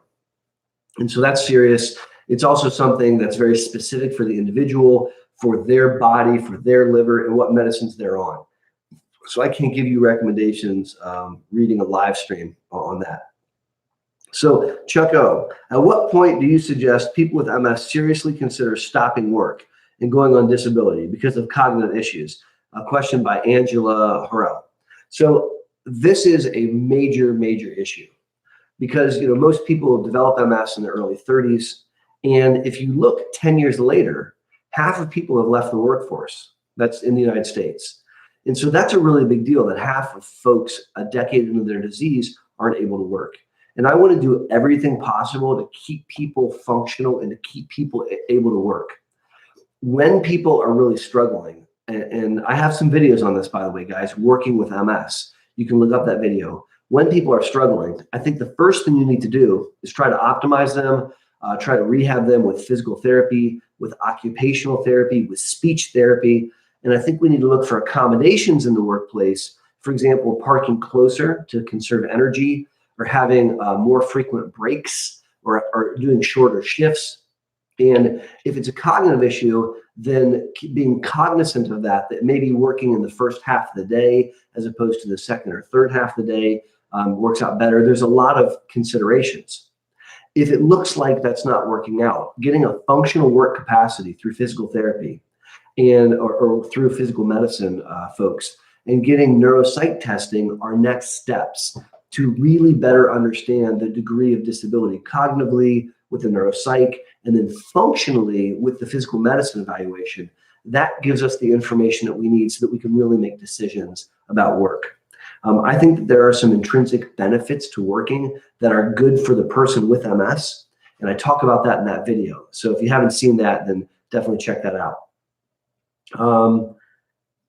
And so that's serious. It's also something that's very specific for the individual, for their body, for their liver, and what medicines they're on. So I can't give you recommendations reading a live stream on that. So ChuckO, at what point do you suggest people with MS seriously consider stopping work and going on disability because of cognitive issues? A question by Angela Harrell. So this is a major, major issue because most people develop MS in their early 30s. And if you look 10 years later, half of people have left the workforce. That's in the United States. And so that's a really big deal that half of folks a decade into their disease aren't able to work. And I want to do everything possible to keep people functional and to keep people able to work. When people are really struggling, and I have some videos on this, by the way, guys, working with MS. You can look up that video. When people are struggling, I think the first thing you need to do is try to optimize them, try to rehab them with physical therapy, with occupational therapy, with speech therapy. And I think we need to look for accommodations in the workplace. For example, parking closer to conserve energy, or having more frequent breaks, or doing shorter shifts. And if it's a cognitive issue, then being cognizant of that maybe working in the first half of the day as opposed to the second or third half of the day works out better. There's a lot of considerations. If it looks like that's not working out, getting a functional work capacity through physical therapy or through physical medicine folks, and getting neuropsych testing are next steps to really better understand the degree of disability cognitively with the neuropsych, and then functionally with the physical medicine evaluation. That gives us the information that we need so that we can really make decisions about work. I think that there are some intrinsic benefits to working that are good for the person with MS, and I talk about that in that video. So if you haven't seen that, then definitely check that out.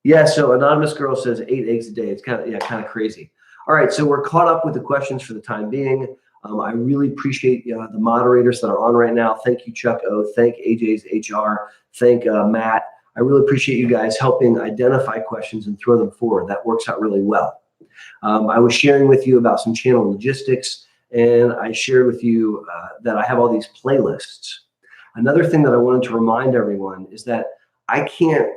Yeah, so Anonymous Girl says 8 eggs a day. It's kind of crazy. All right, so we're caught up with the questions for the time being. I really appreciate the moderators that are on right now. Thank you, ChuckO. Thank AJ's HR. Thank Matt. I really appreciate you guys helping identify questions and throw them forward. That works out really well. I was sharing with you about some channel logistics, and I shared with you that I have all these playlists. Another thing that I wanted to remind everyone is that I can't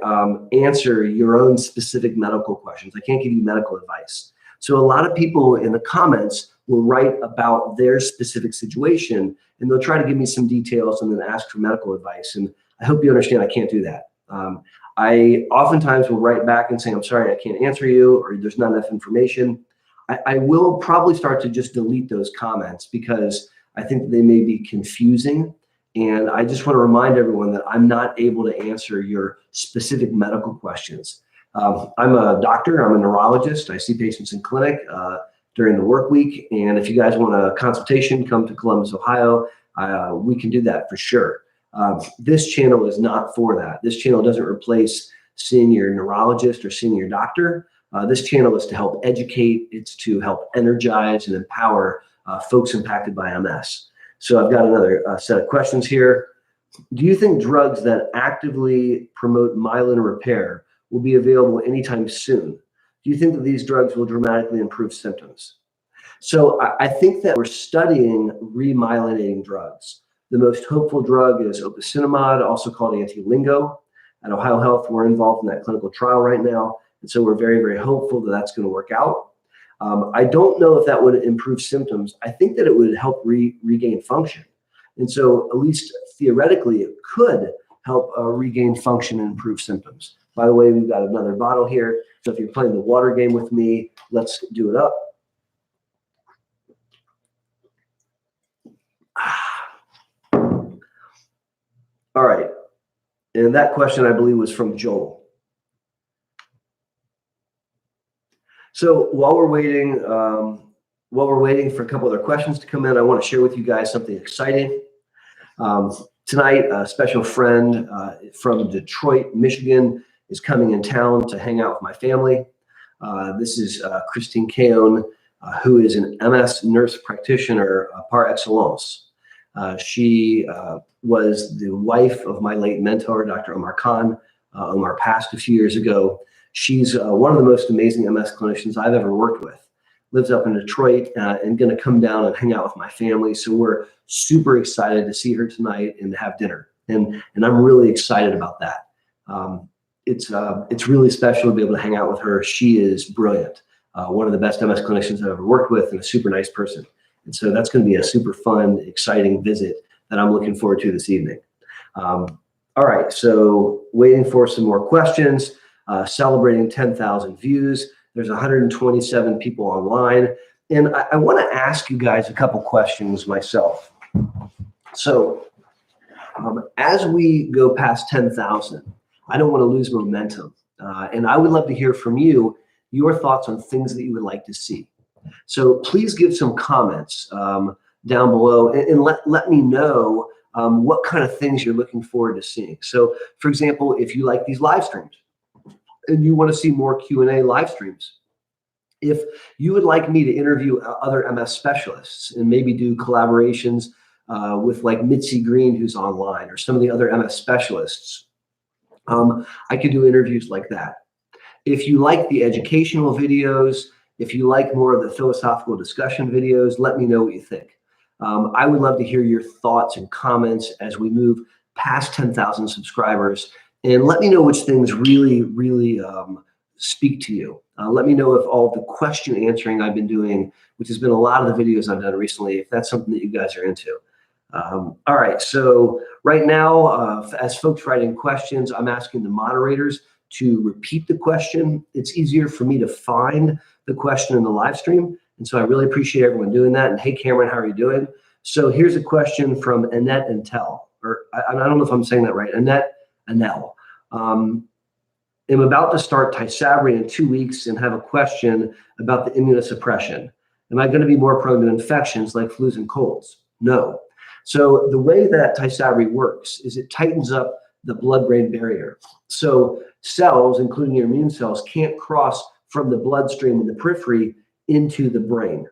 answer your own specific medical questions. I can't give you medical advice. So a lot of people in the comments will write about their specific situation, and they'll try to give me some details and then ask for medical advice. And I hope you understand I can't do that. I oftentimes will write back and say, I'm sorry, I can't answer you, or there's not enough information. I will probably start to just delete those comments because I think they may be confusing. And I just want to remind everyone that I'm not able to answer your specific medical questions. I'm a doctor, I'm a neurologist. I see patients in clinic during the work week. And if you guys want a consultation, come to Columbus, Ohio. We can do that for sure. This channel is not for that. This channel doesn't replace seeing your neurologist or seeing your doctor. This channel is to help educate. It's to help energize and empower folks impacted by MS. So I've got another set of questions here. Do you think drugs that actively promote myelin repair will be available anytime soon? Do you think that these drugs will dramatically improve symptoms? So I think that we're studying remyelinating drugs. The most hopeful drug is opicinamide, also called anti-lingo. At Ohio Health, we're involved in that clinical trial right now. And so we're very, very hopeful that that's going to work out. I don't know if that would improve symptoms. I think that it would help regain function. And so at least theoretically, it could help regain function and improve symptoms. By the way, we've got another bottle here. So if you're playing the water game with me, let's do it up. All right. And that question, I believe, was from Joel. So while we're waiting for a couple other questions to come in, I want to share with you guys something exciting. Tonight, a special friend from Detroit, Michigan, is coming in town to hang out with my family. This is Christine Keown, who is an MS nurse practitioner par excellence. She was the wife of my late mentor, Dr. Omar Khan. Omar passed a few years ago. She's one of the most amazing MS clinicians I've ever worked with. Lives up in Detroit and going to come down and hang out with my family. So we're super excited to see her tonight and have dinner. And I'm really excited about that. It's really special to be able to hang out with her. She is brilliant. One of the best MS clinicians I've ever worked with and a super nice person. And so that's going to be a super fun, exciting visit that I'm looking forward to this evening. All right, so waiting for some more questions. Celebrating 10,000 views. There's 127 people online. And I want to ask you guys a couple questions myself. So as we go past 10,000, I don't want to lose momentum. And I would love to hear from you, your thoughts on things that you would like to see. So please give some comments down below and let me know what kind of things you're looking forward to seeing. So for example, if you like these live streams, and you want to see more Q&A live streams. If you would like me to interview other MS specialists and maybe do collaborations with like Mitzi Green, who's online, or some of the other MS specialists, I could do interviews like that. If you like the educational videos, if you like more of the philosophical discussion videos, let me know what you think. I would love to hear your thoughts and comments as we move past 10,000 subscribers. And let me know which things really, really speak to you. Let me know if all the question answering I've been doing, which has been a lot of the videos I've done recently, if that's something that you guys are into. All right, so right now, as folks write in questions, I'm asking the moderators to repeat the question. It's easier for me to find the question in the live stream. And so I really appreciate everyone doing that. And hey, Cameron, how are you doing? So here's a question from Annette Intel, or I don't know if I'm saying that right, Annette Anel. I'm about to start Tysabri in 2 weeks and have a question about the immunosuppression. Am I going to be more prone to infections like flus and colds? No. So the way that Tysabri works is it tightens up the blood-brain barrier. So cells, including your immune cells, can't cross from the bloodstream in the periphery into the brain.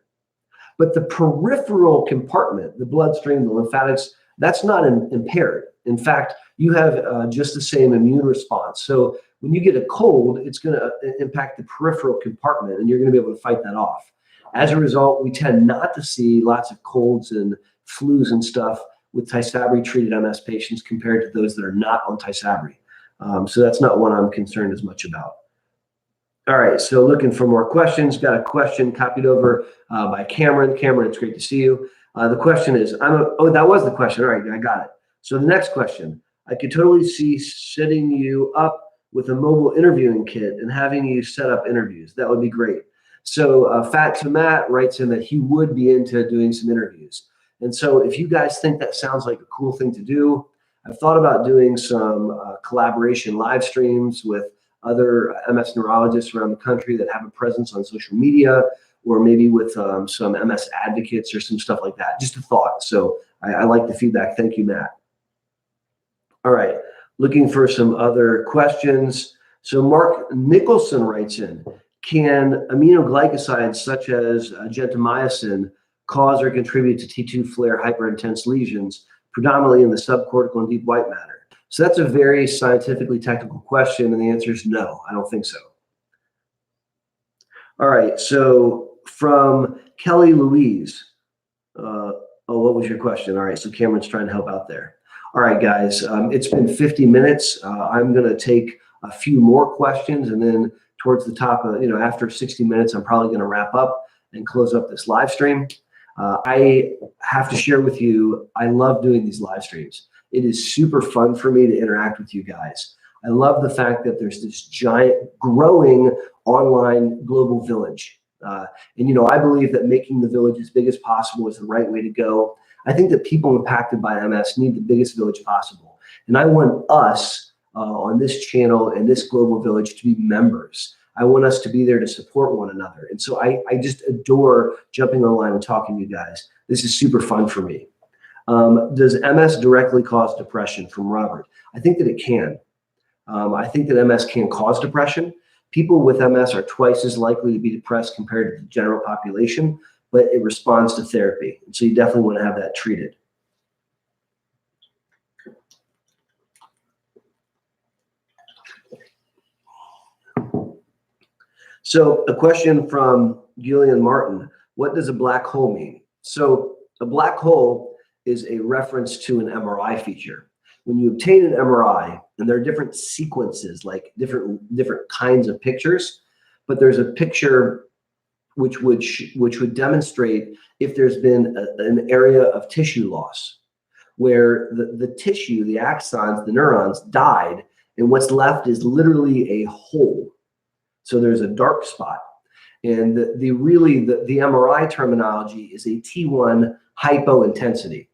But the peripheral compartment, the bloodstream, the lymphatics, that's not impaired. In fact, you have just the same immune response. So when you get a cold, it's going to impact the peripheral compartment, and you're going to be able to fight that off. As a result, we tend not to see lots of colds and flus and stuff with Tysabri-treated MS patients compared to those that are not on Tysabri. So that's not one I'm concerned as much about. All right, so looking for more questions. Got a question copied over by Cameron. Cameron, it's great to see you. The question is, oh, that was the question. All right, I got it. So the next question, I could totally see setting you up with a mobile interviewing kit and having you set up interviews. That would be great. So Fat2Matt writes in that he would be into doing some interviews. And so if you guys think that sounds like a cool thing to do, I've thought about doing some collaboration live streams with other MS neurologists around the country that have a presence on social media, or maybe with some MS advocates or some stuff like that. Just a thought. So I like the feedback. Thank you, Matt. All right, looking for some other questions. So Mark Nicholson writes in, can aminoglycosides such as gentamicin cause or contribute to T2 flare hyperintense lesions, predominantly in the subcortical and deep white matter? So that's a very scientifically technical question, and the answer is no, I don't think so. All right, so from Kelly Louise, what was your question? All right, so Cameron's trying to help out there. All right, guys, it's been 50 minutes. I'm going to take a few more questions, and then towards the top of, after 60 minutes, I'm probably going to wrap up and close up this live stream. I have to share with you, I love doing these live streams. It is super fun for me to interact with you guys. I love the fact that there's this giant growing online global village. And I believe that making the village as big as possible is the right way to go. I think that people impacted by MS need the biggest village possible. And I want us on this channel and this global village to be members. I want us to be there to support one another. And so I just adore jumping online and talking to you guys. This is super fun for me. Does MS directly cause depression? From Robert. I think that it can. I think that MS can cause depression. People with MS are twice as likely to be depressed compared to the general population, but it responds to therapy. And so you definitely want to have that treated. So a question from Gillian Martin, what does a black hole mean? So a black hole is a reference to an MRI feature. When you obtain an MRI, and there are different sequences, like different kinds of pictures, but there's a picture which would demonstrate if there's been an area of tissue loss, where the tissue, the axons, the neurons died, and what's left is literally a hole. So there's a dark spot. And the MRI terminology is a T1 hypointensity,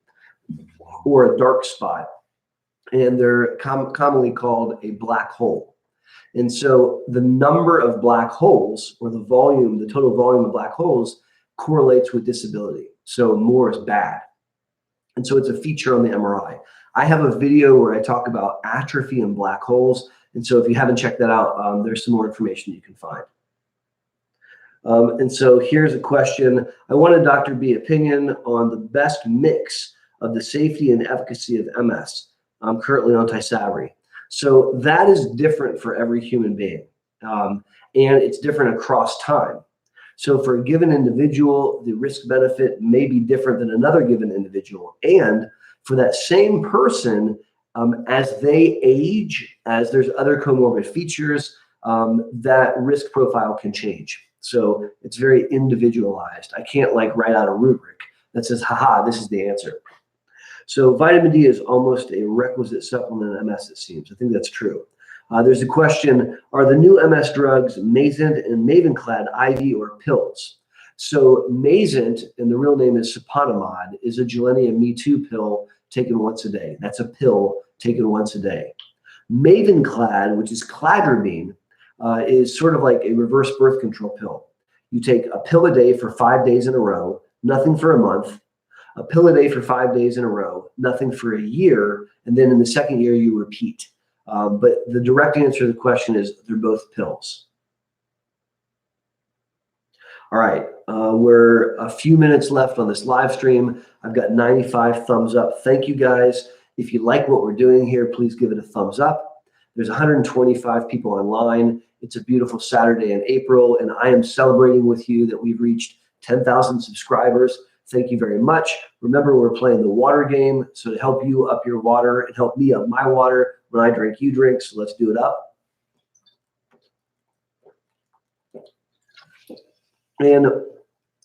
or a dark spot. And they're commonly called a black hole. And so the number of black holes, or the total volume of black holes, correlates with disability. So more is bad. And so it's a feature on the MRI. I have a video where I talk about atrophy and black holes. And so if you haven't checked that out, there's some more information you can find. And so here's a question. I wanted Dr. B's opinion on the best mix of the safety and efficacy of MS. I'm currently on Tysabri. So that is different for every human being. And it's different across time. So for a given individual, the risk benefit may be different than another given individual. And for that same person, as they age, as there's other comorbid features, that risk profile can change. So it's very individualized. I can't write out a rubric that says, haha, this is the answer. So vitamin D is almost a requisite supplement in MS, it seems. I think that's true. There's a question, are the new MS drugs Mayzent and Mavenclad IV or pills? So Mayzent, and the real name is Siponimod, is a Gilenya Me2 pill taken once a day. That's a pill taken once a day. Mavenclad, which is cladribine, is sort of like a reverse birth control pill. You take a pill a day for 5 days in a row, nothing for a month, a pill a day for 5 days in a row, nothing for a year, and then in the second year you repeat. But the direct answer to the question is they're both pills. All right, we're a few minutes left on this live stream. I've got 95 thumbs up. Thank you guys. If you like what we're doing here, please give it a thumbs up. There's 125 people online. It's a beautiful Saturday in April, and I am celebrating with you that we've reached 10,000 subscribers. Thank you very much. Remember, we're playing the water game, so to help you up your water and help me up my water, when I drink, you drink, so let's do it up. And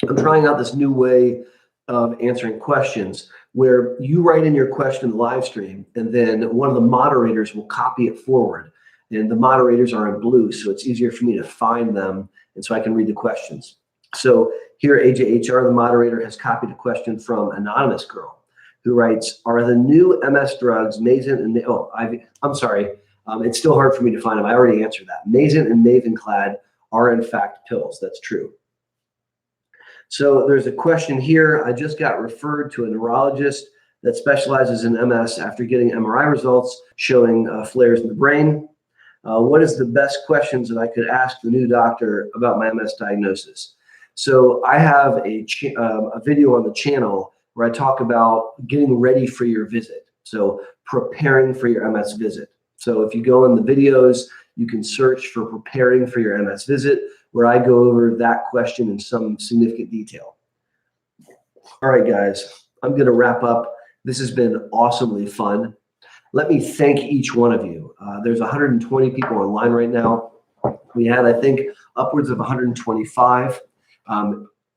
I'm trying out this new way of answering questions where you write in your question in the live stream, and then one of the moderators will copy it forward. And the moderators are in blue, so it's easier for me to find them, and so I can read the questions. So here, AJHR, the moderator, has copied a question from Anonymous Girl, who writes, are the new MS drugs, Mazin and, I'm sorry, it's still hard for me to find them. I already answered that. Mazin and Mavenclad are in fact pills. That's true. So there's a question here. I just got referred to a neurologist that specializes in MS after getting MRI results showing flares in the brain. What is the best questions that I could ask the new doctor about my MS diagnosis? So I have a video on the channel where I talk about getting ready for your visit. So preparing for your MS visit. So if you go in the videos, you can search for preparing for your MS visit, where I go over that question in some significant detail. All right, guys, I'm going to wrap up. This has been awesomely fun. Let me thank each one of you. There's 120 people online right now. We had, I think, upwards of 125.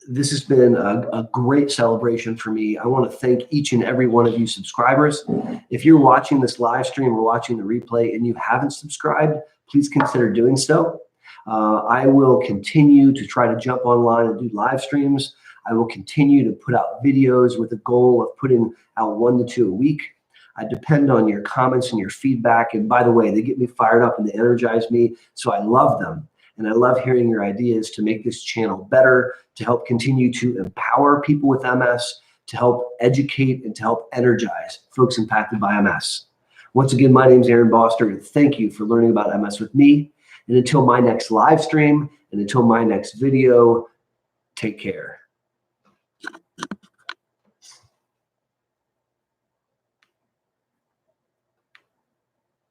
This has been a great celebration for me. I want to thank each and every one of you subscribers. If you're watching this live stream or watching the replay and you haven't subscribed, please consider doing so. I will continue to try to jump online and do live streams. I will continue to put out videos with the goal of putting out 1 to 2 a week. I depend on your comments and your feedback. And by the way, they get me fired up and they energize me. So I love them. And I love hearing your ideas to make this channel better, to help continue to empower people with MS, to help educate and to help energize folks impacted by MS. Once again, my name is Aaron Boster, and thank you for learning about MS with me. And until my next live stream and until my next video, take care.